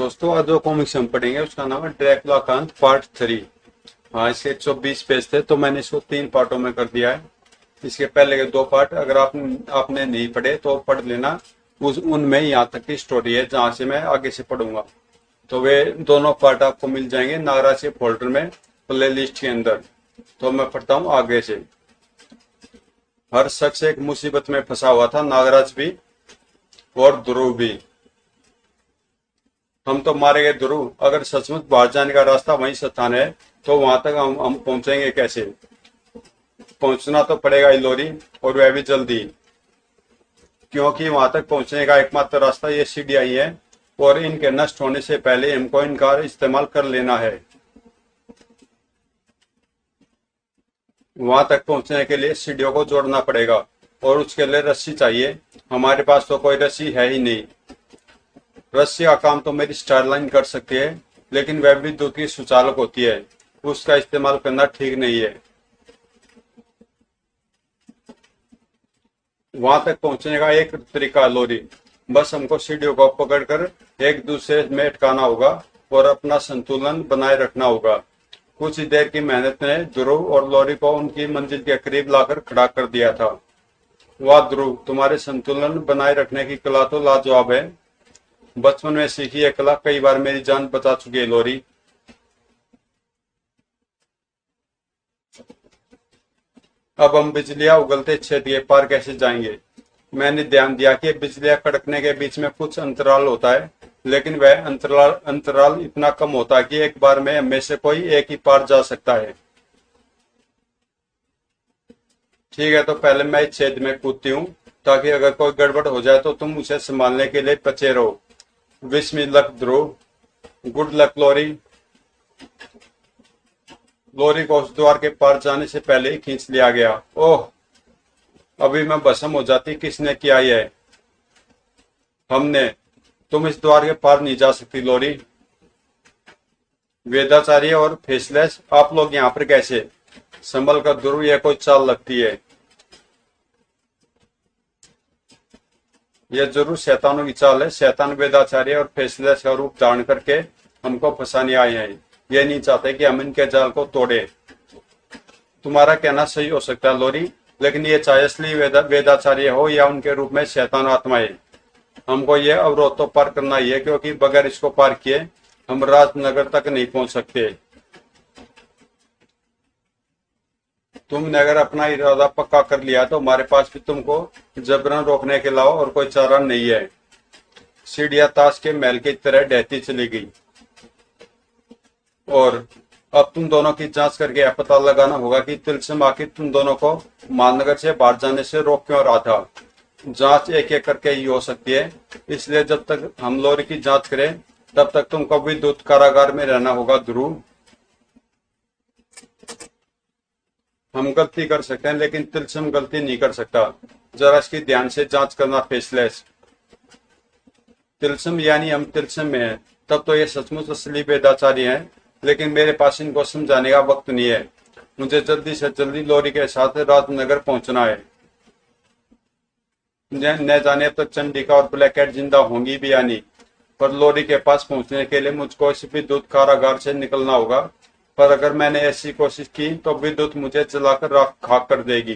दोस्तों आज जो कॉमिक्स हम पढ़ेंगे उसका नाम है ड्रैकुला कांत पार्ट 3। हाँ, इसके 120 पेज थे तो मैंने इसको 3 पार्टों में कर दिया है। इसके पहले के 2 पार्ट अगर आपने नहीं पढ़े तो पढ़ लेना। उनमें यहाँ तक की स्टोरी है जहाँ से मैं आगे से पढ़ूंगा। तो वे दोनों पार्ट आपको मिल जाएंगे नागराज के फोल्डर में प्ले लिस्ट के अंदर। तो मैं पढ़ता हूँ आगे से। हर शख्स एक मुसीबत में फंसा हुआ था, नागराज भी और ध्रुव भी। हम तो मारे गए ध्रुव, अगर सचमुच बाहर जाने का रास्ता वहीं से स्थान है तो वहां तक हम पहुंचेंगे कैसे? पहुंचना तो पड़ेगा इलोरी, और वह भी जल्दी, क्योंकि वहां तक पहुंचने का एकमात्र रास्ता ये सीढ़ियां ही है और इनके नष्ट होने से पहले हमको इनका इस्तेमाल कर लेना है। वहां तक पहुंचने के लिए सीढ़ियों को जोड़ना पड़ेगा और उसके लिए रस्सी चाहिए। हमारे पास तो कोई रस्सी है ही नहीं। रस्सी का काम तो मेरी स्टारलाइन कर सकती है, लेकिन वह विद्युत की सुचालक होती है, उसका इस्तेमाल करना ठीक नहीं है। वहां तक पहुंचने का एक तरीका लोरी, बस हमको सीढ़ियों को पकड़कर एक दूसरे में अटकाना होगा और अपना संतुलन बनाए रखना होगा। कुछ ही देर की मेहनत ने ध्रुव और लोरी को उनकी मंजिल के करीब लाकर खड़ा कर दिया था। वाह ध्रुव, तुम्हारे संतुलन बनाए रखने की कला तो लाजवाब है। बचपन में सीखी यह कला कई बार मेरी जान बचा चुकी है लोरी। अब हम बिजलियां उगलते छेद के पार कैसे जाएंगे? मैंने ध्यान दिया कि बिजलियां कड़कने के बीच में कुछ अंतराल होता है, लेकिन वह अंतराल इतना कम होता है कि एक बार में हमें से कोई एक ही पार जा सकता है। ठीक है, तो पहले मैं इस छेद में कूदती हूँ ताकि अगर कोई गड़बड़ हो जाए तो तुम उसे संभालने के लिए बचे रहो। विश मी लक ध्रुव, गुड लक लोरी। लोरी को उस द्वार के पार जाने से पहले ही खींच लिया गया। ओह, अभी मैं भस्म हो जाती। किसने किया यह? हमने। तुम इस द्वार के पार नहीं जा सकती लोरी। वेदाचार्य और फेसलेस, आप लोग यहाँ पर कैसे? संभल कर ध्रुव, यह कोई चाल लगती है। यह जरूर शैतानों की चाल है। शैतान वेदाचार्य और फेसलेस का रूप धारण करके हमको फंसाने आए हैं। ये नहीं चाहते कि हम इनके जाल को तोड़े। तुम्हारा कहना सही हो सकता है लोरी, लेकिन ये चाहे असली वेदाचार्य हो या उनके रूप में शैतान आत्माएं, हमको ये अवरोध तो पार करना ही है, क्योंकि बगैर इसको पार किए हम राजनगर तक नहीं पहुंच सकते। तुमने अगर अपना इरादा पक्का कर लिया तो हमारे पास भी तुमको जबरन रोकने के अलावा और कोई चारा नहीं है। सीढ़ियां ताश के महल की तरह ढहती चली गई और अब तुम दोनों की जांच करके यह पता लगाना होगा कि तिलस्म आखिर तुम दोनों को महानगर से बाहर जाने से रोक क्यों रहा था। जांच एक एक करके ही हो सकती है, इसलिए जब तक हम लोरी की जांच करें तब तक तुमको विद्युत कारागार में रहना होगा ध्रुव। हम गलती कर सकते हैं लेकिन तिलस्म गलती नहीं कर सकता। जरा इसकी ध्यान से जांच करना फेसलेस। तिलस्म यानी हम तिलस्म में हैं, तब तो ये सचमुच असली वेदाचारी हैं, लेकिन मेरे पास इनको समझाने का वक्त नहीं है। मुझे जल्दी से जल्दी लोरी के साथ राजनगर पहुंचना है। न जाने तो चंडिका और ब्लैक कैट जिंदा होंगी भी या नहीं, पर लोरी के पास पहुंचने के लिए मुझको इस विद्युत कारागार से निकलना होगा। पर अगर मैंने ऐसी कोशिश की तो विद्युत मुझे जलाकर राख खाक कर देगी।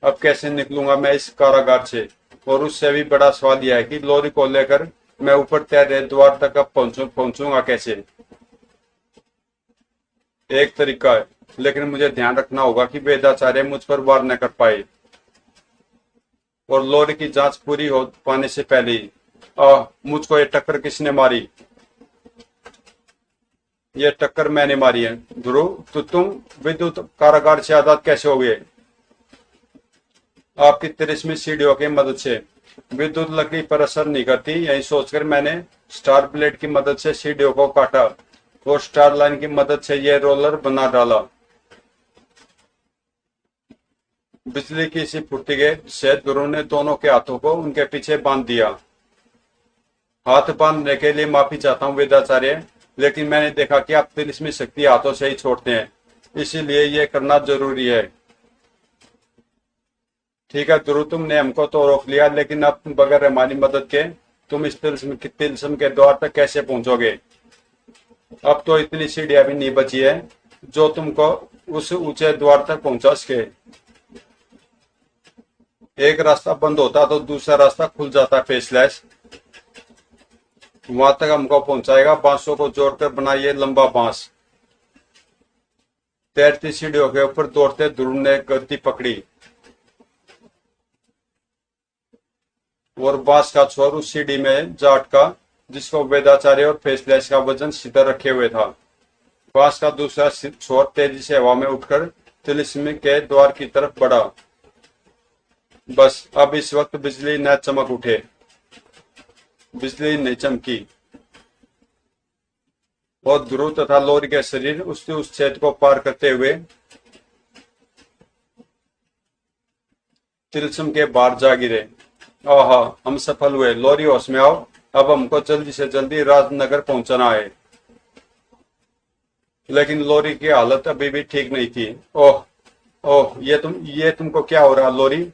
अब कैसे निकलूंगा मैं इस कारागार से? और उससे भी बड़ा सवाल यह है कि लोरी को लेकर मैं ऊपर तैरे द्वार तक अब पहुंचूंगा कैसे? एक तरीका है, लेकिन मुझे ध्यान रखना होगा कि वेदाचार्य मुझ पर वार न कर पाए। और लोरी की जांच पूरी हो पाने से पहले ही मुझको ये टक्कर किसने मारी? ये टक्कर मैंने मारी है। ध्रुव, तो तुम विद्युत कारागार से आजाद कैसे हो गए? आपकी 13वीं सीढ़ियों की मदद से। विद्युत लकड़ी पर असर नहीं करती, यही सोचकर मैंने स्टार ब्लेड की मदद से सीढ़ियों को काटा और स्टार लाइन की मदद से यह रोलर बना डाला। बिजली की सी फुर्ती के से ध्रुव ने दोनों के हाथों को उनके पीछे बांध दिया। हाथ बांधने के लिए माफी चाहता हूँ वेदाचार्य, लेकिन मैंने देखा कि आप 13वीं शक्ति हाथों से ही छोड़ते हैं, इसीलिए यह करना जरूरी है। ठीक है ध्रुव, तुमने हमको तो रोक लिया, लेकिन अब बगैर हमारी मदद के तुम इस तिलस्म के द्वार तक कैसे पहुंचोगे? अब तो इतनी सीढ़ियां भी नहीं बची है जो तुमको उस ऊंचे द्वार तक पहुंचा सके। एक रास्ता बंद होता तो दूसरा रास्ता खुल जाता फेसलेस, वहां तक हमको पहुंचाएगा। बांसों को जोड़कर बनाइए लंबा बांस। तैरती सीढ़ियों के ऊपर दौड़ते ध्रुव ने गति पकड़ी और बांस का छोर उस सीढ़ी में जा अटका जिसको वेदाचार्य और फेसलेस का वजन सीधा रखे हुए था। बांस का दूसरा छोर तेजी से हवा में उठकर तिलिस्म के द्वार की तरफ बढ़ा। बस अब इस वक्त बिजली न चमक उठे। बिजली नहीं चमकी और ध्रुव तथा लोरी के शरीर उस छेद को पार करते हुए तिलिस्म के बाहर जा गिरे। आहा, हम सफल हुए। लोरी होश में आओ, अब हमको जल्दी से जल्दी राजनगर पहुंचना है। लेकिन लोरी की हालत अभी भी ठीक नहीं थी। ओह ओह, ये तुमको क्या हो रहा लोरी?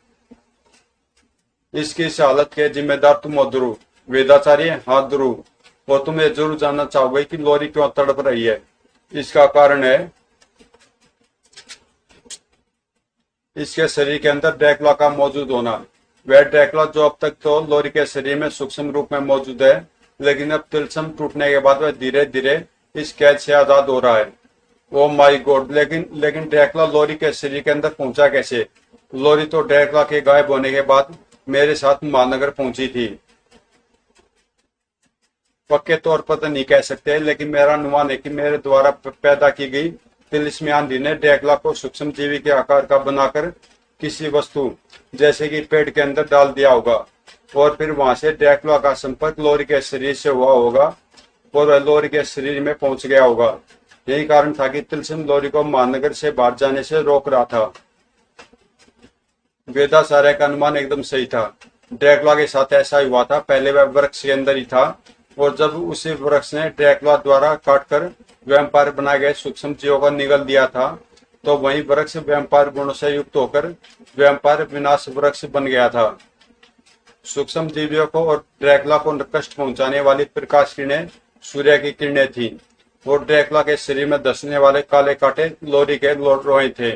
इसकी इस हालत के जिम्मेदार तुम हो ध्रुव। वेदाचार्य? हाँ ध्रुव। और तुम ये जरूर जानना चाहोगे कि लोरी क्यों तड़प रही है। इसका कारण है इसके शरीर के अंदर ड्रैकुला का मौजूद होना। वह ड्रैकुला जो अब तक तो लोरी के शरीर में सूक्ष्म रूप में मौजूद है, लेकिन अब तिलस्म टूटने के बाद वह धीरे धीरे इस कैद से आजाद हो रहा है। ओ माय गॉड, लेकिन ड्रैकुला लोरी के शरीर के अंदर पहुंचा कैसे? लोरी तो ड्रैकुला के गायब होने के बाद मेरे साथ महानगर पहुंची थी। पक्के तौर पर तो नहीं कह सकते, लेकिन मेरा अनुमान है कि मेरे द्वारा पैदा की गई तिलिस्मी आंधी ने ड्रैकुला को सूक्ष्म जीवी के आकार का बनाकर किसी वस्तु जैसे कि पेड़ के अंदर डाल दिया होगा और फिर वहां से ड्रैकुला का संपर्क लोरी के शरीर से हुआ होगा और वह लोरी के शरीर में पहुंच गया होगा। यही कारण था कि तिलस्म लोरी को महानगर से बाहर जाने से रोक रहा था। वेदाचार्य का अनुमान एकदम सही था। ड्रैकुला के साथ ऐसा ही हुआ था। पहले वह वृक्ष के अंदर ही था और जब उसी वृक्ष ने ड्रैकुला द्वारा काटकर वैम्पायर बनाए गए सूक्ष्म जीवों को निगल दिया था, तो वही वृक्ष वैम्पायर गुणों से युक्त होकर वैम्पायर विनाश वृक्ष बन गया था। सूक्ष्म जीवियों को और ड्रैकुला को कष्ट पहुंचाने वाली प्रकाश किरणें सूर्य की किरणें थीं और ड्रैकुला के शरीर में धंसने वाले काले कांटे लोरी के रोए थे।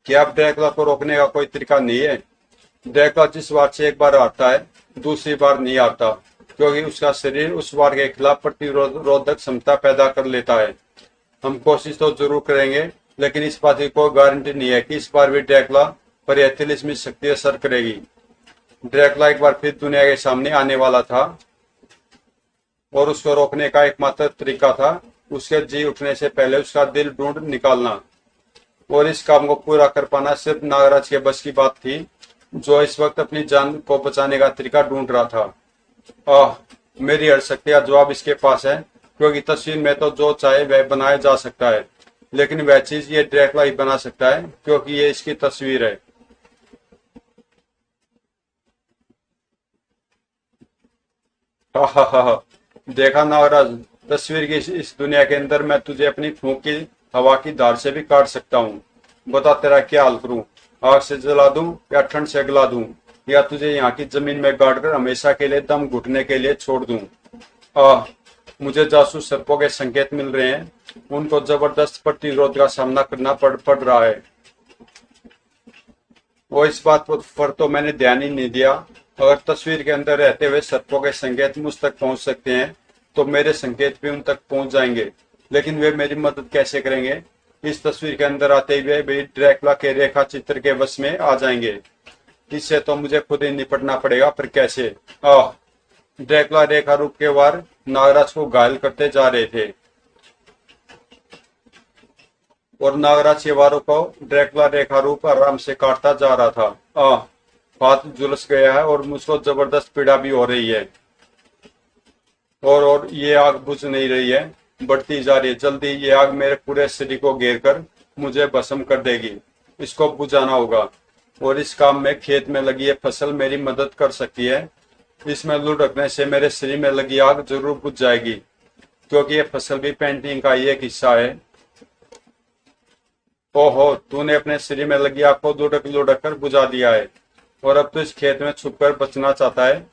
क्या अब ड्रैकुला को रोकने का कोई तरीका नहीं है? ड्रैकुला जिस वार से एक बार आता है दूसरी बार नहीं आता, क्योंकि उसका शरीर उस वार के खिलाफ प्रतिरोधक क्षमता पैदा कर लेता है। हम कोशिश तो जरूर करेंगे, लेकिन इस बात की कोई गारंटी नहीं है कि इस बार भी ड्रैकुला पर यह तिलिस्मी शक्ति असर करेगी। ड्रैकुला एक बार फिर दुनिया के सामने आने वाला था और उसको रोकने का एकमात्र तरीका था उसके जी उठने से पहले उसका दिल ढूंढ निकालना। और इस काम को पूरा कर पाना सिर्फ नागराज के बस की बात थी, जो इस वक्त अपनी जान को बचाने का तरीका ढूंढ रहा था। मेरी हर शक्ति का जवाब इसके पास है, क्योंकि तस्वीर में तो जो चाहे वह बनाया जा सकता है, लेकिन वह चीज ये ड्रैकुला ही बना सकता है, क्योंकि ये इसकी तस्वीर है। हा देखा नागराज, तस्वीर की इस दुनिया के अंदर मैं तुझे अपनी फूंक की हवा की धार से भी काट सकता हूँ। बता तेरा क्या हाल करूं? आग से जला दूं या ठंड से गला दूं, या तुझे यहाँ की जमीन में गाड़ कर हमेशा के लिए दम घुटने के लिए छोड़ दूं? मुझे जासूस सर्पों के संकेत मिल रहे हैं। उनको जबरदस्त प्रतिरोध का सामना करना पड़ रहा है। वो इस बात पर तो मैंने ध्यान ही नहीं दिया। अगर तस्वीर के अंदर रहते हुए सर्पों के संकेत मुझ तक पहुंच सकते हैं, तो मेरे संकेत भी उन तक पहुंच जाएंगे। लेकिन वे मेरी मदद कैसे करेंगे? इस तस्वीर के अंदर आते हुए वे ड्रैकुला के रेखा चित्र के वश में आ जाएंगे। इससे तो मुझे खुद ही निपटना पड़ेगा, पर कैसे? ड्रैकुला रेखा रूप के वार नागराज को घायल करते जा रहे थे और नागराज के वारों को ड्रैकुला रेखा रूप आराम से काटता जा रहा था। हाथ झुलस गया है और मुझको जबरदस्त पीड़ा भी हो रही है और ये आग बुझ नहीं रही है, बढ़ती जा रही है। जल्दी ये आग मेरे पूरे शरीर को घेर कर मुझे भस्म कर देगी। इसको बुझाना होगा और इस काम में खेत में लगी ये फसल मेरी मदद कर सकती है। इसमें लुढ़कने से मेरे शरीर में लगी आग जरूर बुझ जाएगी, क्योंकि ये फसल भी पेंटिंग का ही एक हिस्सा है। ओहो, तूने अपने शरीर में लगी आग को लुढ़क लुढ़क कर बुझा दिया है। और अब तो इस खेत में छुपकर बचना चाहता है।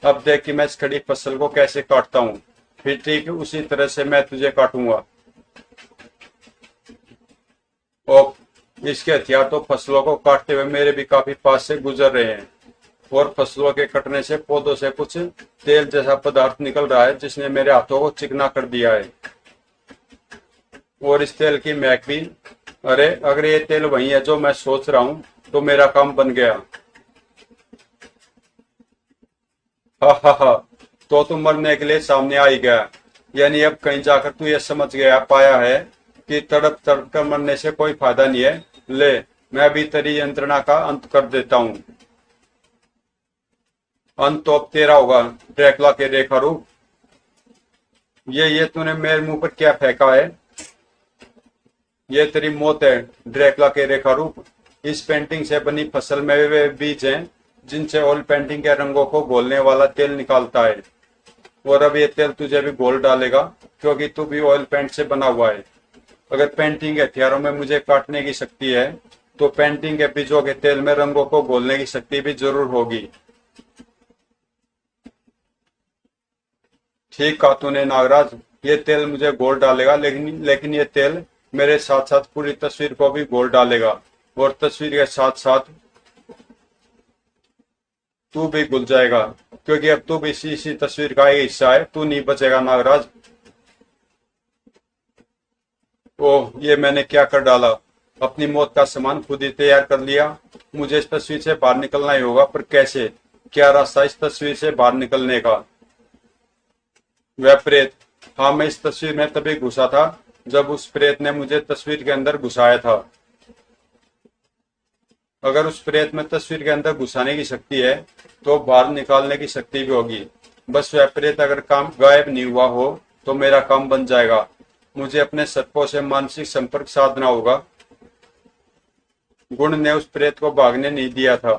अब देख कि मैं इस खड़ी फसल को कैसे काटता हूँ, फिर ठीक उसी तरह से मैं तुझे काटूंगा। और इसके हथियार तो फसलों को काटते हुए मेरे भी काफी पास से गुजर रहे हैं, और फसलों के कटने से पौधों से कुछ तेल जैसा पदार्थ निकल रहा है जिसने मेरे हाथों को चिकना कर दिया है। और इस तेल की महक भी, अरे अगर ये तेल वही है जो मैं सोच रहा हूँ तो मेरा काम बन गया। हा हा हा, तो तुम मरने के लिए सामने आ ही गया। यानी अब कहीं जाकर तू ये समझ गया पाया है कि तड़प तड़प कर मरने से कोई फायदा नहीं है। ले, मैं अभी तेरी यंत्रणा का अंत कर देता हूँ। अंत तो अब तेरा होगा ड्रैकुला के रेखा रूप। ये तूने मेरे मुंह पर क्या फेंका है? ये तेरी मौत है ड्रैकुला के रेखा रूप। इस पेंटिंग से बनी फसल में वे बीज हैं जिनसे ऑयल पेंटिंग के रंगों को घोलने वाला तेल निकालता है। और अब ये तेल तुझे भी घोल डालेगा, क्योंकि तू भी ऑयल पेंट से बना हुआ है। अगर पेंटिंग के हथियारों में मुझे काटने की शक्ति है, तो पेंटिंग के बीजों के तेल में रंगों को घोलने की शक्ति भी जरूर होगी। ठीक कहा तूने नागराज, ये तेल मुझे घोल डालेगा, लेकिन ये तेल मेरे साथ साथ पूरी तस्वीर को भी घोल डालेगा, और तस्वीर के साथ साथ तू भी घुल जाएगा, क्योंकि अब तू भी इसी तस्वीर का एक हिस्सा है। तू नहीं बचेगा नागराज। ओह, ये मैंने क्या कर डाला? अपनी मौत का सामान खुद ही तैयार कर लिया। मुझे इस तस्वीर से बाहर निकलना ही होगा, पर कैसे? क्या रास्ता इस तस्वीर से बाहर निकलने का? वह प्रेत, हाँ, मैं इस तस्वीर में तभी घुसा था जब उस प्रेत ने मुझे तस्वीर के अंदर घुसाया था। अगर उस प्रेत में तस्वीर के अंदर घुसाने की शक्ति है, तो बाहर निकालने की शक्ति भी होगी। बस वह प्रेत अगर काम गायब नहीं हुआ हो तो मेरा काम बन जाएगा। मुझे अपने सर्पों से मानसिक संपर्क साधना होगा। गुण ने उस प्रेत को भागने नहीं दिया था।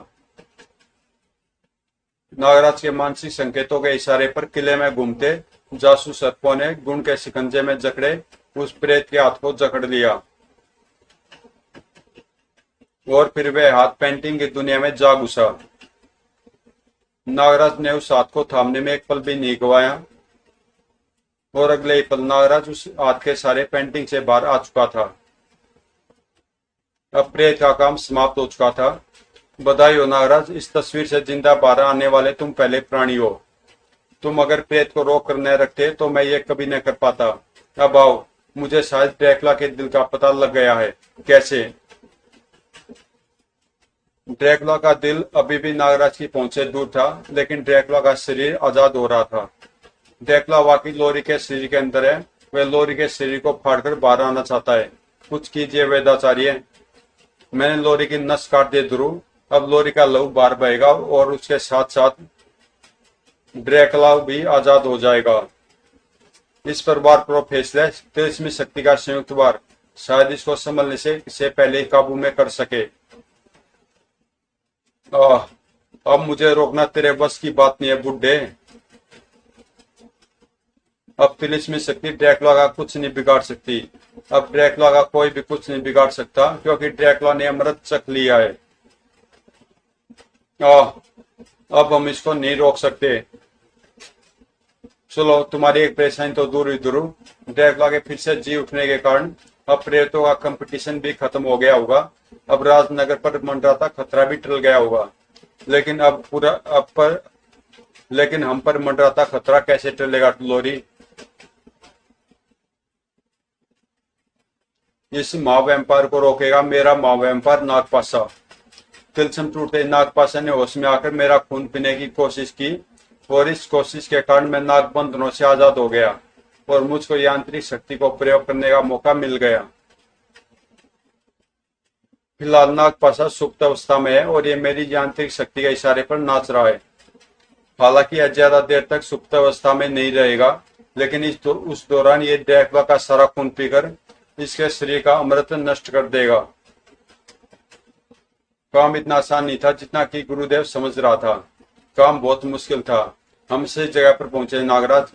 नागराज के मानसिक संकेतों के इशारे पर किले में घूमते जासूस सर्पों ने गुण के शिकंजे में जकड़े उस प्रेत के हाथ को जकड़ लिया, और फिर वह हाथ पेंटिंग की दुनिया में जा घुसा। नागराज ने उस हाथ को थामने में एक पल भी नहीं गवाया, और अगले ही पल नागराज उस हाथ के सारे पेंटिंग से बाहर आ चुका था। अब प्रेत का काम समाप्त हो चुका था। बधाई हो नागराज, इस तस्वीर से जिंदा बाहर आने वाले तुम पहले प्राणी हो। तुम अगर प्रेत को रोक कर न रखते तो मैं ये कभी न कर पाता। अब आओ, मुझे शायद ड्रैकुला के दिल का पता लग गया है। कैसे? ड्रैकुला का दिल अभी भी नागराज की पहुंच से दूर था, लेकिन ड्रैकुला का शरीर आजाद हो रहा था। ड्रैकुला वाकई लोरी के शरीर के अंदर है। वह लोरी के शरीर को फाड़कर बाहर आना चाहता है। कुछ कीजिए वेदाचार्य। मैंने लोरी की नस काट दी ध्रुव। अब लोरी का लहू बाहर बहेगा, और उसके साथ साथ ड्रैकुला भी आजाद हो जाएगा। इस पर वार प्रोफेसर तिलिस्मी शक्ति का संयुक्त वार शायद इसको संभलने से इसे पहले ही काबू में कर सके। अब मुझे रोकना तेरे बस की बात नहीं है बुड्ढे। अब तिलिस्मी शक्ति ड्रैकुला का कुछ नहीं बिगाड़ सकती। अब ड्रैकुला का कोई भी कुछ नहीं बिगाड़ सकता, क्योंकि ड्रैकुला ने अमृत चख लिया है। अब हम इसको नहीं रोक सकते। चलो, तुम्हारी एक परेशानी तो दूर ही दूर। ड्रैकुला के फिर से जी उठने के कारण अब प्रेतों का कंपटीशन भी खत्म हो गया होगा। अब राजनगर पर मंडराता खतरा भी टल गया होगा। लेकिन हम पर मंडराता खतरा कैसे टलेगा लोरी? इस महावैम्पायर को रोकेगा मेरा महावैम्पायर नागपाशा। तिलस्म टूटते नागपाशा ने होश में आकर मेरा खून पीने की कोशिश की, और इस कोशिश के कारण मैं नाग बंधनों से आजाद हो गया, और मुझको यांत्रिक शक्ति को प्रयोग करने का मौका मिल गया। फिलहाल नागपाशा सुप्त अवस्था में है, और ये मेरी यांत्रिक शक्ति के इशारे पर नाच रहा है। हालांकि यह ज्यादा देर तक सुप्त अवस्था में नहीं रहेगा, लेकिन उस दौरान ये ड्रैकुला का सारा खून पीकर इसके शरीर का अमृत नष्ट कर देगा। काम इतना आसान नहीं था जितना कि गुरुदेव समझ रहा था। काम बहुत मुश्किल था। हम सही जगह पर पहुंचे नागराज।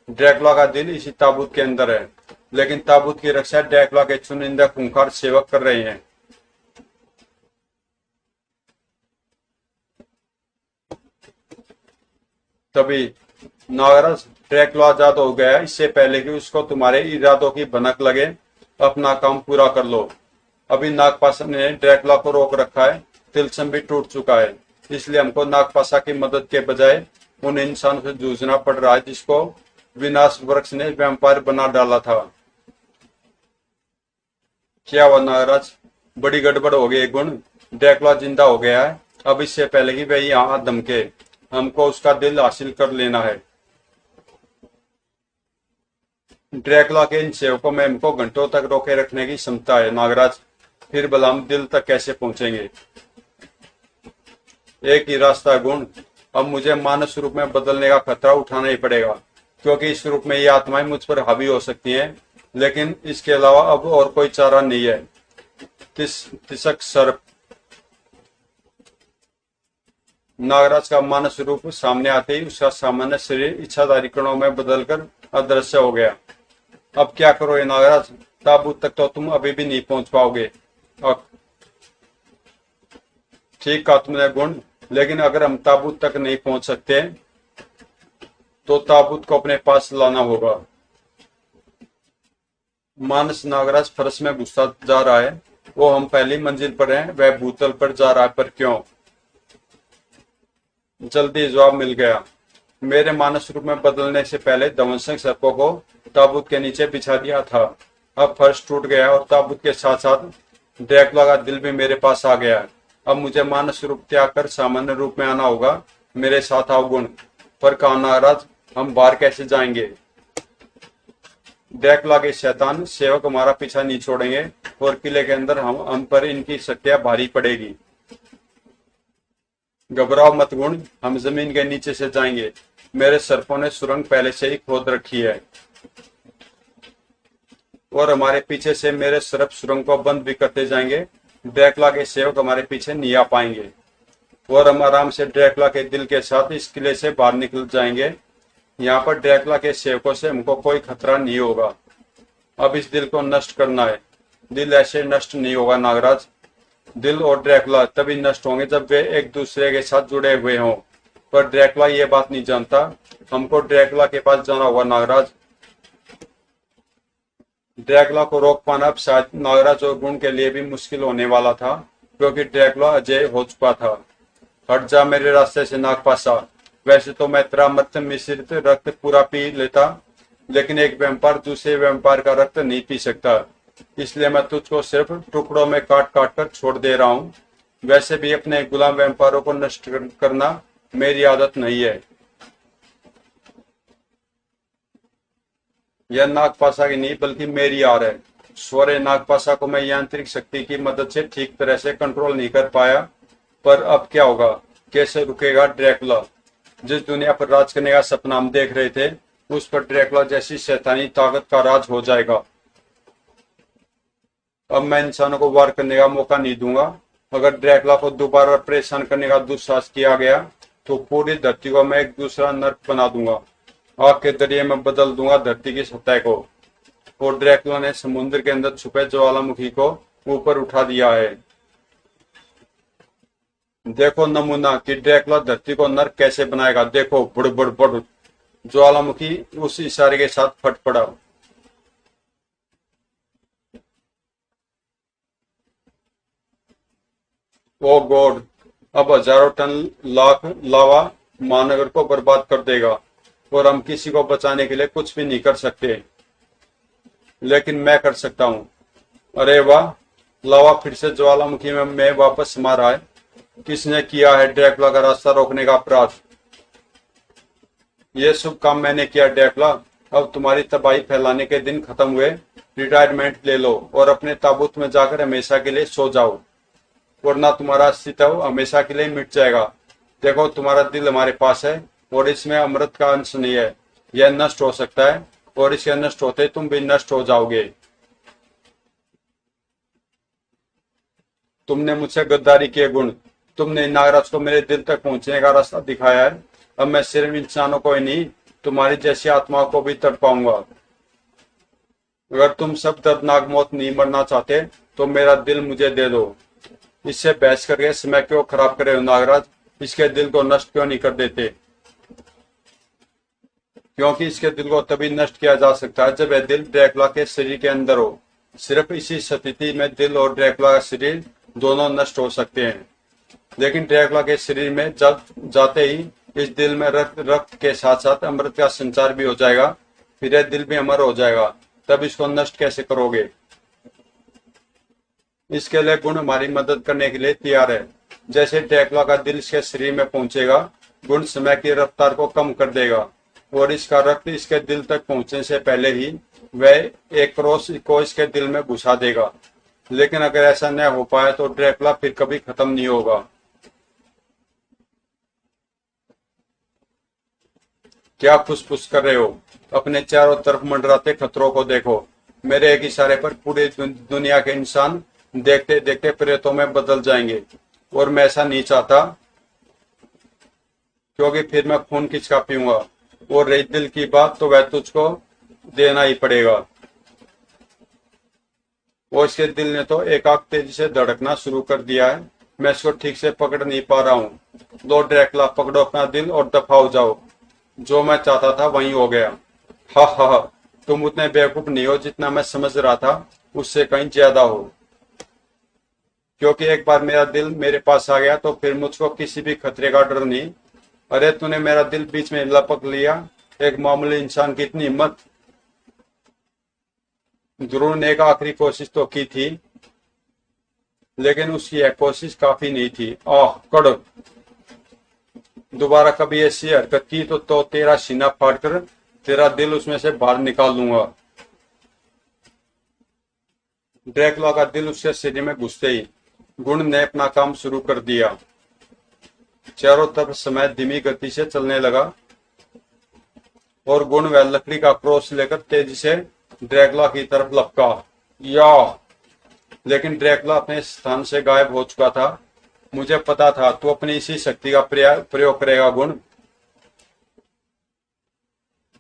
ड्रैकुला का दिल इसी ताबूत के अंदर है, लेकिन ताबूत की रक्षा ड्रैकुला के चुनिंदा खूंखार सेवक कर रहे हैं। तभी नागराज ड्रैकुला आजाद हो गया। इससे पहले कि उसको तुम्हारे इरादों की भनक लगे, अपना काम पूरा कर लो। अभी नागपाशा ने ड्रैकुला को रोक रखा है, तिलस्म भी टूट चुका है, इसलिए हमको नागपाशा की मदद के बजाय उन इंसानों से जूझना पड़ रहा है जिसको विनाश वृक्ष ने वैम्पायर बना डाला था। क्या हुआ नागराज, बड़ी गड़बड़ हो गई। गुण, ड्रैकुला जिंदा हो गया है। अब इससे पहले कि वह यहाँ धमके, हमको उसका दिल हासिल कर लेना है। ड्रैकुला के इन सेवकों में हमको घंटों तक रोके रखने की क्षमता है नागराज, फिर भला हम दिल तक कैसे पहुंचेंगे। एक ही रास्ता है गुण, अब मुझे मानस रूप में बदलने का खतरा उठाना ही पड़ेगा, क्योंकि इस रूप में ये आत्माएं मुझ पर हावी हो सकती हैं, लेकिन इसके अलावा अब और कोई चारा नहीं है। तिसक सर्प। नागराज का मानस रूप सामने आते ही उसका सामान्य शरीर इच्छाधारी कणों में बदलकर अदृश्य हो गया। अब क्या करोगे नागराज, ताबूत तक तो तुम अभी भी नहीं पहुंच पाओगे। अब ठीक कहा तुमने गुण, लेकिन अगर हम ताबूत तक नहीं पहुंच सकते तो ताबूत को अपने पास लाना होगा। मानस नागराज फर्श में घुसता जा रहा है। वो हम पहली मंजिल पर हैं, वह भूतल पर जा रहा है, पर क्यों? जल्दी जवाब मिल गया। मेरे मानस रूप में बदलने से पहले ध्वंसक सर्पों को ताबूत के नीचे बिछा दिया था। अब फर्श टूट गया और ताबूत के साथ साथ ड्रैकुला का दिल भी मेरे पास आ गया है। अब मुझे मानस रूप त्याग कर सामान्य रूप में आना होगा। मेरे साथ आओ गुण। पर कहा नागराज, हम बाहर कैसे जाएंगे? ड्रैकुला के शैतान सेवक हमारा पीछा नहीं छोड़ेंगे और किले के अंदर हम पर इनकी शक्तियां भारी पड़ेगी। घबराओ मत गुण, हम जमीन के नीचे से जाएंगे। मेरे सर्पों ने सुरंग पहले से ही खोद रखी है और हमारे पीछे से मेरे सर्प सुरंग को बंद भी करते जाएंगे। ड्रैकुला के सेवक हमारे पीछे नहीं आ पाएंगे और हम आराम से ड्रैकुला के दिल के साथ इस किले से बाहर निकल जाएंगे। यहाँ पर ड्रैकुला के सेवकों से हमको कोई खतरा नहीं होगा। अब इस दिल को नष्ट करना है। दिल ऐसे नष्ट नहीं होगा नागराज। दिल और ड्रैकुला तभी नष्ट होंगे जब वे एक दूसरे के साथ जुड़े हुए हों, पर ड्रैकुला ये बात नहीं जानता। हमको ड्रैकुला के पास जाना होगा नागराज। ड्रैकुला को रोक पाना अब शायद नागराज और गुण के लिए भी मुश्किल होने वाला था, क्योंकि ड्रैकुला अजय हो चुका था। हट जा मेरे रास्ते से नागपाशा। वैसे तो मैं तेरा मृत मिश्रित रक्त पूरा पी लेता, लेकिन एक वैम्पायर दूसरे वैम्पायर का रक्त नहीं पी सकता, इसलिए मैं तुझको सिर्फ टुकड़ों में काट काट कर छोड़ दे रहा हूँ। वैसे भी अपने गुलाम वैम्पायरों को नष्ट करना मेरी आदत नहीं है। यह नागपाशा की नहीं बल्कि मेरी आर है। स्वरे नागपाशा को मैं यांत्रिक शक्ति की मदद से ठीक तरह से कंट्रोल नहीं कर पाया, पर अब क्या होगा? कैसे रुकेगा ड्रैकुला? जिस दुनिया पर राज करने का सपना हम देख रहे थे, उस पर ड्रैकुला जैसी शैतानी ताकत का राज हो जाएगा। अब मैं इंसानों को वार करने का मौका नहीं दूंगा। अगर ड्रैकुला को दोबारा परेशान करने का दुस्साहस किया गया तो पूरी धरती को मैं एक दूसरा नर्क बना दूंगा। आग के दरिये में बदल दूंगा धरती की सतह को। और ड्रैकुला ने समुद्र के अंदर छुपे ज्वालामुखी को ऊपर उठा दिया है। देखो नमूना कि ड्रैकुला धरती को नर्क कैसे बनाएगा। देखो, बुड़ बुड़ बुड़। ज्वालामुखी उस इशारे के साथ फट पड़ा। ओ गॉड, अब हजारों टन लाख लावा महानगर को बर्बाद कर देगा और हम किसी को बचाने के लिए कुछ भी नहीं कर सकते, लेकिन मैं कर सकता हूँ। अरे वाह, लावा फिर से ज्वालामुखी में वापस समा रहा है। किसने किया है ड्रैकुला का रास्ता रोकने का अपराध? यह शुभ काम मैंने किया ड्रैकुला। अब तुम्हारी तबाही फैलाने के दिन खत्म हुए। रिटायरमेंट ले लो और अपने ताबूत में जाकर हमेशा के लिए सो जाओ, वरना तुम्हारा अस्तित्व हमेशा के लिए मिट जाएगा। देखो, तुम्हारा दिल हमारे पास है और इसमें अमृत का अंश नहीं है। यह नष्ट हो सकता है और इसके नष्ट होते तुम भी नष्ट हो जाओगे। तुमने मुझसे गद्दारी किए गुण। तुमने नागराज को मेरे दिल तक पहुंचने का रास्ता दिखाया है। अब मैं सिर्फ इंसानों को ही नहीं, तुम्हारी जैसी आत्माओं को भी तड़पाऊंगा। अगर तुम सब दर्दनाक मौत नहीं मरना चाहते तो मेरा दिल मुझे दे दो। इससे बहस करके समय क्यों खराब करे हो नागराज? इसके दिल को नष्ट क्यों नहीं कर देते? क्योंकि इसके दिल को तभी नष्ट किया जा सकता है जब यह दिल ड्रैकुला के शरीर के अंदर हो। सिर्फ इसी स्थिति में दिल और ड्रैकुला का शरीर दोनों नष्ट हो सकते हैं। लेकिन ड्रैकुला के शरीर में जाते ही इस दिल में रक्त के साथ साथ अमृत का संचार भी हो जाएगा, फिर यह दिल भी अमर हो जाएगा। तब इसको नष्ट कैसे करोगे? इसके लिए गुण हमारी मदद करने के लिए तैयार है। जैसे ड्रैकुला का दिल इसके शरीर में पहुंचेगा, गुण समय की रफ्तार को कम कर देगा और इसका रक्त इसके दिल तक पहुंचने से पहले ही वह एक क्रॉस को इसके दिल में घुसा देगा। लेकिन अगर ऐसा न हो पाए तो ड्रैकुला फिर कभी खत्म नहीं होगा। क्या फुसफुस कर रहे हो? अपने चारों तरफ मंडराते खतरों को देखो। मेरे एक इशारे पर पूरी दुनिया के इंसान देखते देखते प्रेतों में बदल जाएंगे और मैं ऐसा नहीं चाहता, क्योंकि फिर मैं खून किसका पीऊंगा। और रही दिल की बात तो वह तुझको देना ही पड़ेगा। और इसके दिल ने तो एकाक तेजी से धड़कना शुरू कर दिया है। मैं इसको ठीक से पकड़ नहीं पा रहा हूँ। लो ड्रैकुला, पकड़ो अपना दिल और दफा हो जाओ। जो मैं चाहता था वही हो गया। हा हा हा, तुम उतने बेवकूफ नहीं हो जितना मैं समझ रहा था, उससे कहीं ज्यादा हो। क्योंकि एक बार मेरा दिल मेरे पास आ गया तो फिर मुझको किसी भी खतरे का डर नहीं। अरे तूने मेरा दिल बीच में लपक लिया, एक मामूली इंसान की इतनी हिम्मत। ध्रुव ने एक आखिरी कोशिश तो की थी, लेकिन उसकी एक कोशिश काफी नहीं थी। आह कड़क, दोबारा कभी ऐसी हरकत की तो तेरा सीना फाड़कर तेरा दिल उसमें से बाहर निकाल लूंगा। ड्रैकुला का दिल उसके शरीर में घुसते ही गुण ने अपना काम शुरू कर दिया। चारों तरफ समय धीमी गति से चलने लगा और गुण वह लकड़ी का क्रॉस लेकर तेजी से ड्रैकुला की तरफ लपका। या लेकिन ड्रैकुला अपने स्थान से गायब हो चुका था। मुझे पता था तू अपनी इसी शक्ति का प्रयोग करेगा गुण,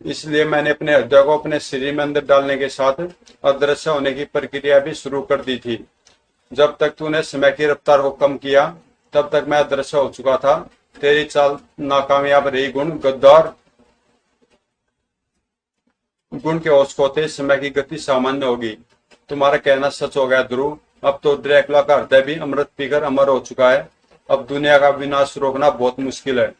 इसलिए मैंने अपने हृदय को अपने शरीर में अंदर डालने के साथ अदृश्य होने की प्रक्रिया भी शुरू कर दी थी। जब तक तूने समय की रफ्तार को कम किया तब तक मैं अदृश्य हो चुका था। तेरी चाल नाकामयाब रही गुण, गद्दार। गुण के होश खोते समय की गति सामान्य होगी। तुम्हारा कहना सच हो गया ध्रुव। अब तो ड्रैकुला का हृदय भी अमृत पीकर अमर हो चुका है। अब दुनिया का विनाश रोकना बहुत मुश्किल है।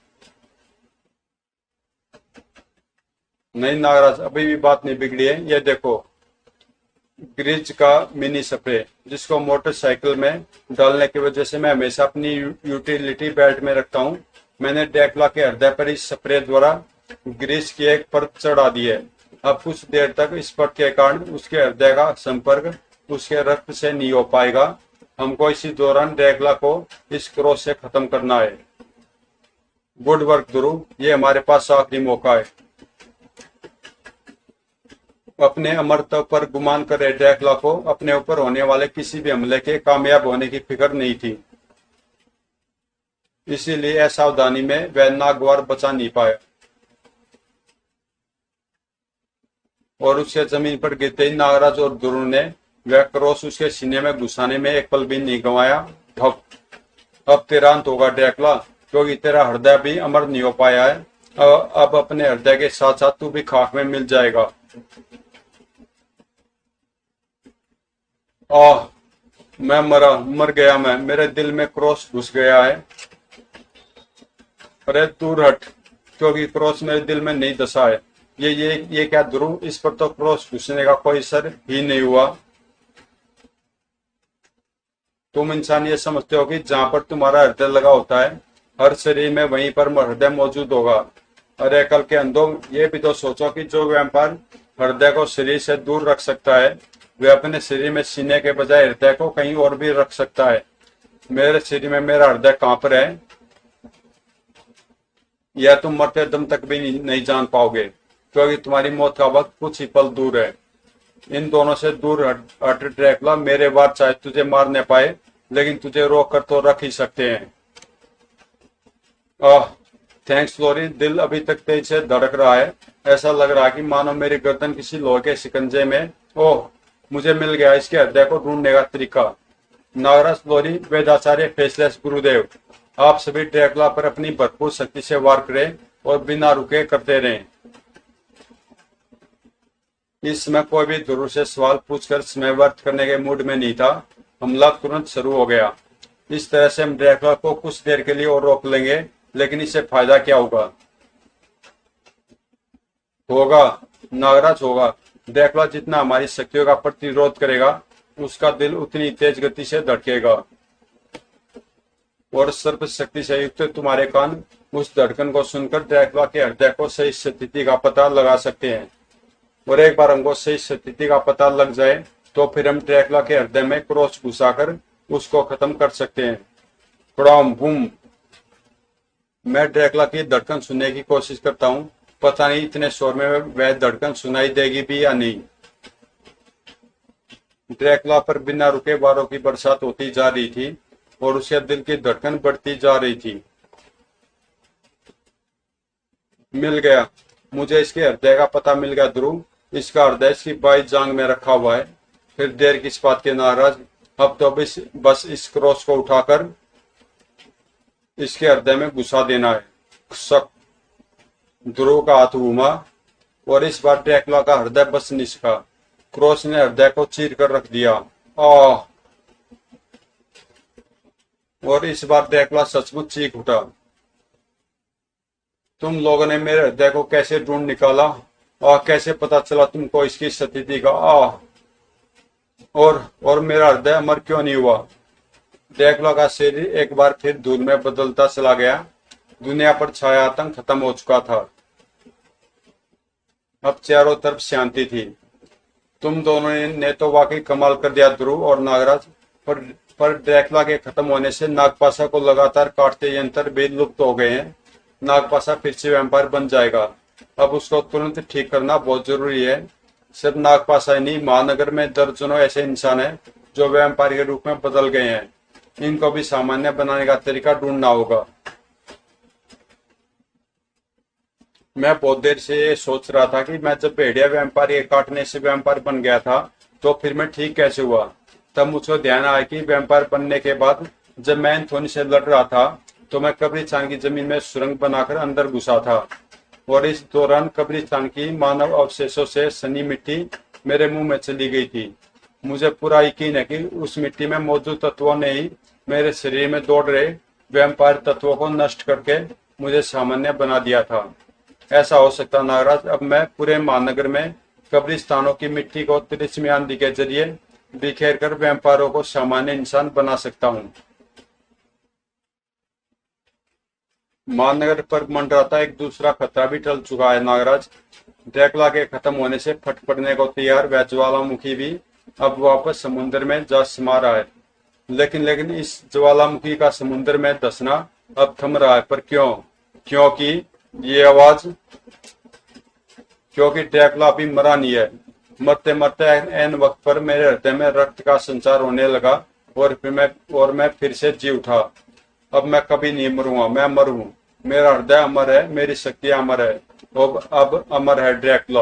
नहीं नागराज, अभी भी बात नहीं बिगड़ी है। ये देखो, ग्रिज का मिनी स्प्रे, जिसको मोटरसाइकिल में डालने की वजह से मैं हमेशा अपनी यूटिलिटी बेल्ट में रखता हूँ। मैंने ड्रैकुला के हृदय पर इस स्प्रे द्वारा ग्रीस की एक परत चढ़ा दी है। अब कुछ देर तक इस परत के कारण उसके हृदय का संपर्क उसके रक्त से नहीं हो पाएगा। हमको इसी दौरान ड्रैकुला को इस क्रोध से खत्म करना है। गुड वर्क ध्रुव, ये हमारे पास आखिरी मौका है। अपने अमरत्व पर गुमान कर रहे ड्रैकुला को अपने ऊपर होने वाले किसी भी हमले के कामयाब होने की फिक्र नहीं थी, इसीलिए असावधानी में वह नागवार बचा नहीं पाया और उसके जमीन पर गिरते ही नागराज और ध्रुव ने वह क्रॉस उसके सीने में घुसाने में एक पल भी नहीं गंवाया। अब तेरा अंत होगा ड्रैकुला, क्योंकि तेरा हृदय भी अमर नहीं हो पाया है। अब अपने हृदय के साथ साथ तू भी खाक में मिल जाएगा। आह, मैं मर गया। मेरे दिल में क्रॉस घुस गया है। अरे दूर हट, क्योंकि क्रॉस मेरे दिल में नहीं दसा है। ये क्या ध्रुव, इस पर तो क्रॉस घुसने का कोई असर ही नहीं हुआ। तुम इंसान ये समझते हो कि जहां पर तुम्हारा हृदय लगा होता है हर शरीर में वहीं पर हृदय मौजूद होगा। अरे कल के अंधों, ये भी तो सोचो कि जो व्यापार हृदय को शरीर से दूर रख सकता है वे अपने शरीर में सीने के बजाय हृदय को कहीं और भी रख सकता है। मेरे शरीर में मेरा हृदय कहां पर है यह तुम मरते दम तक भी नहीं जान पाओगे, क्योंकि तुम्हारी मौत का वक्त कुछ ही पल दूर है। इन दोनों से दूर हट ड्रैकुला। मेरे वार चाहे तुझे मार न पाए, लेकिन तुझे रोक कर तो रख ही सकते हैं। थैंक्स लोरी। दिल अभी तक तेज से धड़क रहा है। ऐसा लग रहा है कि मानो मेरी गर्दन किसी लोहे के शिकंजे में। ओह, मुझे मिल गया इसके हृदय को ढूंढने का तरीका। नागराज लोरी, वेदाचार्य, फेसलेस गुरुदेव, आप सभी ड्रैकुला पर अपनी भरपूर शक्ति से वार करें और बिना रुके करते रहें। इस समय कोई भी ध्रुव से सवाल पूछकर समय व्यर्थ करने के मूड में नहीं था। हमला तुरंत शुरू हो गया। इस तरह से हम ड्रैकुला को कुछ देर के लिए और रोक लेंगे, लेकिन इससे फायदा क्या होगा? होगा, नागराज होगा। ड्रैकुला जितना हमारी शक्तियों का प्रतिरोध करेगा, उसका दिल उतनी तेज गति से धड़केगा और सर्प शक्ति से युक्त तुम्हारे कान उस धड़कन को सुनकर ड्रैकुला के हृदय को सही स्थिति का पता लगा सकते हैं। और एक बार हमको सही स्थिति का पता लग जाए तो फिर हम ड्रैकुला के हृदय में क्रॉस घुसाकर उसको खत्म कर सकते हैं। Prom boom. मैं ड्रैकुला की धड़कन सुनने की कोशिश करता हूँ। पता नहीं इतने शोर में वह धड़कन सुनाई देगी भी या नहीं। ड्रैकुला पर बिना रुके वारों की बरसात होती जा रही थी और उसके दिल की धड़कन बढ़ती जा रही थी। मिल गया, मुझे इसके हृदय का पता मिल गया ध्रुव। इसका हृदय इसकी बाई जांग में रखा हुआ है। फिर देर किस बात के नाराज, अब तो बस इस क्रॉस को उठाकर इसके हृदय में घुसा देना है। शक। ध्रुव का हाथ घूमा और इस बार ड्रैकुला का हृदय बस नहीं सका। क्रॉस ने हृदय को चीर कर रख दिया। आह! और इस बार ड्रैकुला सचमुच चीख उठा। तुम लोगों ने मेरे हृदय को कैसे ढूंढ निकाला? कैसे पता चला तुमको इसकी स्थिति का? और मेरा हृदय अमर क्यों नहीं हुआ? ड्रैकुला का शरीर एक बार फिर धूल में बदलता चला गया। दुनिया पर छाया आतंक खत्म हो चुका था। अब चारों तरफ शांति थी। तुम दोनों ने तो वाकई कमाल कर दिया ध्रुव और नागराज। पर ड्रैकुला के खत्म होने से नागपाशा को लगातार काटते यंत्र भी लुप्त हो गए हैं। नागपाशा फिर से वैम्पायर बन जाएगा। अब उसको तुरंत ठीक करना बहुत जरूरी है। सिर्फ नागपाशा ही नहीं, महानगर में दर्जनों ऐसे इंसान हैं जो वैम्पायर के रूप में बदल गए हैं। इनको भी सामान्य बनाने का तरीका ढूंढना होगा। मैं बहुत देर से ये सोच रहा था कि मैं जब भेड़िया वैम्पायर के काटने से वैम्पायर बन गया था तो फिर मैं ठीक कैसे हुआ। तब मुझको ध्यान आया कि वैम्पायर बनने के बाद जब मैं एंथोनी से लड़ रहा था तो मैं कब्रिस्तान की जमीन में सुरंग बनाकर अंदर घुसा था और इस दौरान कब्रिस्तान की मानव अवशेषों से सनी मिट्टी मेरे मुंह में चली गई थी। मुझे पूरा यकीन है कि उस मिट्टी में मौजूद तत्वों ने ही मेरे शरीर में दौड़ रहे वैम्पायर तत्वों को नष्ट करके मुझे सामान्य बना दिया था। ऐसा हो सकता नागराज, अब मैं पूरे महानगर में कब्रिस्तानों की मिट्टी को तिलिस्मी आंधी के जरिए बिखेर कर वैम्पायरों को सामान्य इंसान बना सकता हूँ। महानगर पर मंडराता एक दूसरा खतरा भी टल चुका है नागराज। ड्रैकुला के खत्म होने से फट पड़ने को तैयार वह ज्वालामुखी भी अब वापस समुद्र में जा समा रहा है। लेकिन इस ज्वालामुखी का समुद्र में धंसना अब थम रहा है। पर क्यों? क्योंकि ये आवाज, क्योंकि ड्रैकुला अभी मरा नहीं है। मरते मरते एन वक्त पर मेरे हृदय में रक्त का संचार होने लगा और मैं फिर से जी उठा। अब मैं कभी नहीं मरूंगा, मैं अमर हूँ। मेरा हृदय अमर है, मेरी शक्ति अमर है। अब अमर है ड्रैकुला।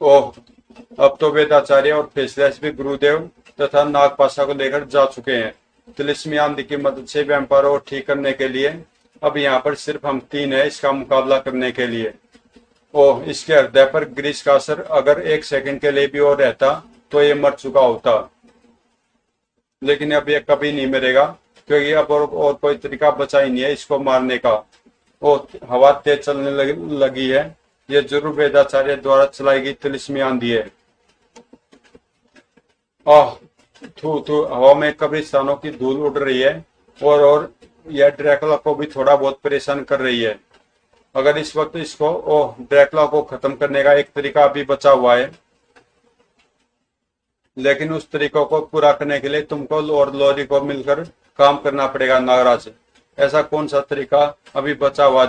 ओह, अब तो वेदाचार्य और फेसलेस भी गुरुदेव तथा नागपाशा को लेकर जा चुके हैं। तिलिस्मी आंधी की मदद से वैम्पायरों को ठीक करने के लिए अब यहाँ पर सिर्फ हम तीन है इसका मुकाबला करने के लिए। ओह, इसके हृदय पर ग्रीस का असर अगर एक सेकंड के लिए भी और रहता तो ये मर चुका होता। लेकिन अब ये कभी नहीं मरेगा क्योंकि अब और कोई तरीका बचा ही नहीं है इसको मारने का। ओह, हवा तेज चलने लगी है। ये जरूर वेदाचार्य द्वारा चलाई गई तिलिस्मी आंधी है। थू थू, हवा में कब्रिस्तानों की धूल उड़ रही है और यह ड्रैकुला को भी थोड़ा बहुत परेशान कर रही है। अगर इस वक्त इसको ड्रैकुला को खत्म करने का एक तरीका अभी बचा हुआ है, लेकिन उस तरीकों को पूरा करने के लिए तुमको और लोरी को मिलकर काम करना पड़ेगा नागराज। ऐसा कौन सा तरीका अभी बचा हुआ?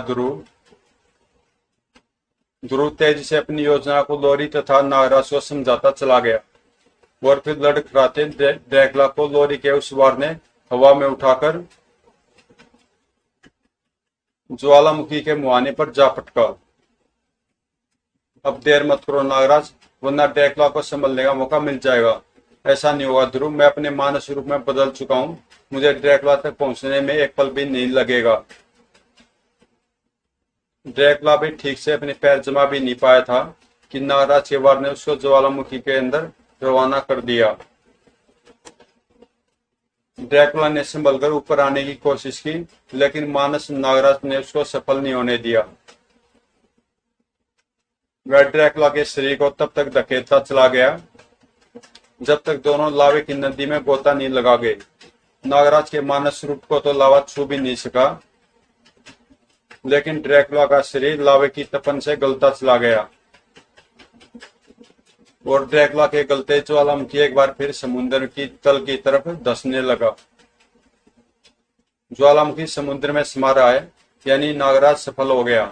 ध्रुव तेजी से अपनी योजना को लोरी तथा नागराज को समझाता चला गया और फिर लड़खड़ाते ड्रैकुला को लोरी के उस वार ने हवा में उठाकर ज्वालामुखी के मुहाने पर जा पटका। अब देर मत करो नागराज, वरना ड्रैकुला को संभलने का मौका मिल जाएगा। ऐसा नहीं होगा ध्रुव, मैं अपने मानस रूप में बदल चुका हूँ। मुझे ड्रैकुला तक पहुंचने में एक पल भी नहीं लगेगा। ड्रैकुला भी ठीक से अपने पैर जमा भी नहीं पाया था कि नागराज के वार ने उसको ज्वालामुखी के अंदर रवाना कर दिया। ड्रैकुला ने संभल कर ऊपर आने की कोशिश की, लेकिन मानस नागराज ने उसको सफल नहीं होने दिया। वह ड्रैकुला के शरीर को तब तक धकेलता चला गया जब तक दोनों लावे की नदी में गोता नहीं लगा गए। नागराज के मानस रूप को तो लावा छू भी नहीं सका, लेकिन ड्रैकुला का शरीर लावे की तपन से गलता चला गया और ड्रैकुला के गलते ज्वालामुखी एक बार फिर समुद्र की तल की तरफ धंसने लगा। ज्वालामुखी समुद्र में समा रहा है, यानी नागराज सफल हो गया।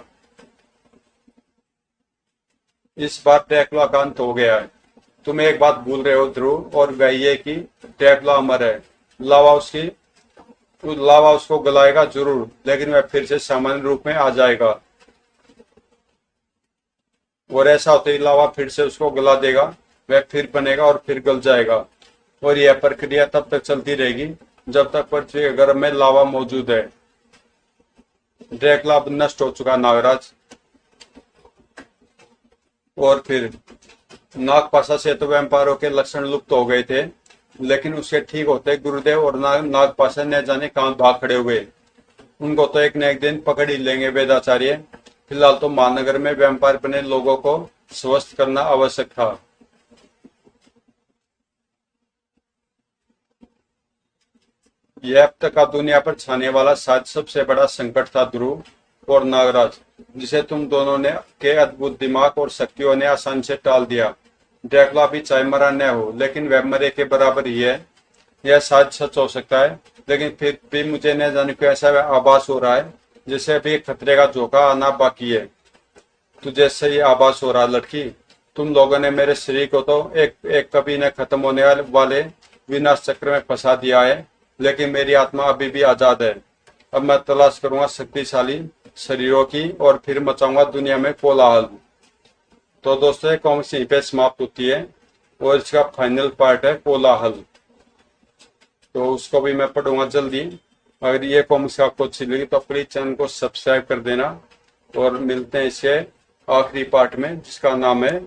इस बार ड्रैकुला का अंत हो गया है। तुम एक बात भूल रहे हो ध्रुव, और वह ये कि ड्रैकुला अमर है। लावा उसको गलाएगा जरूर, लेकिन वह फिर से सामान्य रूप में आ जाएगा और ऐसा होते ही लावा फिर से उसको गला देगा, वह फिर बनेगा और फिर गल जाएगा। और यह प्रक्रिया तब तक चलती रहेगी जब तक पृथ्वी के गर्भ में लावा मौजूद है। ड्रैकुला अब नष्ट हो चुका नागराज। और फिर नागपाशा से तो वैम्पायरों के लक्षण लुप्त हो गए थे, लेकिन उसके ठीक होते गुरुदेव और नागपाशा न जाने कहां भाग खड़े हुए। उनको तो एक न एक दिन पकड़ ही लेंगे वेदाचार्य। फिलहाल तो महानगर में वैम्पायर बने लोगों को स्वस्थ करना आवश्यक था। यह अब तक का दुनिया पर छाने वाला शायद सबसे बड़ा संकट था ध्रुव और नागराज, जिसे तुम दोनों ने के अद्भुत दिमाग और शक्तियों ने आसानी से टाल दिया। ड्रैकुला भी चाहे मरा न हो, लेकिन वह मरे के बराबर ही है। यह शायद सच हो सकता है, लेकिन फिर भी मुझे न जाने क्यों ऐसा आभास हो रहा है जैसे अभी खतरे का झोंका आना बाकी है। तुझे सही आभास हो रहा लड़की। तुम लोगों ने मेरे शरीर को तो एक कभी न खत्म होने वाले विनाश चक्र में फंसा दिया है, लेकिन मेरी आत्मा अभी भी आजाद है। अब मैं तलाश करूंगा शक्तिशाली शरीरों की और फिर मचाऊंगा दुनिया में कोलाहल। तो दोस्तों ये कॉमिक्स यहीं पे समाप्त होती है और इसका फाइनल पार्ट है कोलाहल, तो उसको भी मैं पढ़ूंगा जल्दी। अगर ये कॉमिक्स आपको अच्छी लगी तो प्लीज चैनल को सब्सक्राइब कर देना और मिलते हैं इसके आखिरी पार्ट में जिसका नाम है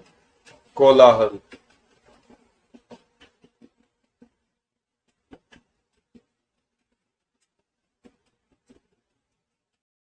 कोलाहल।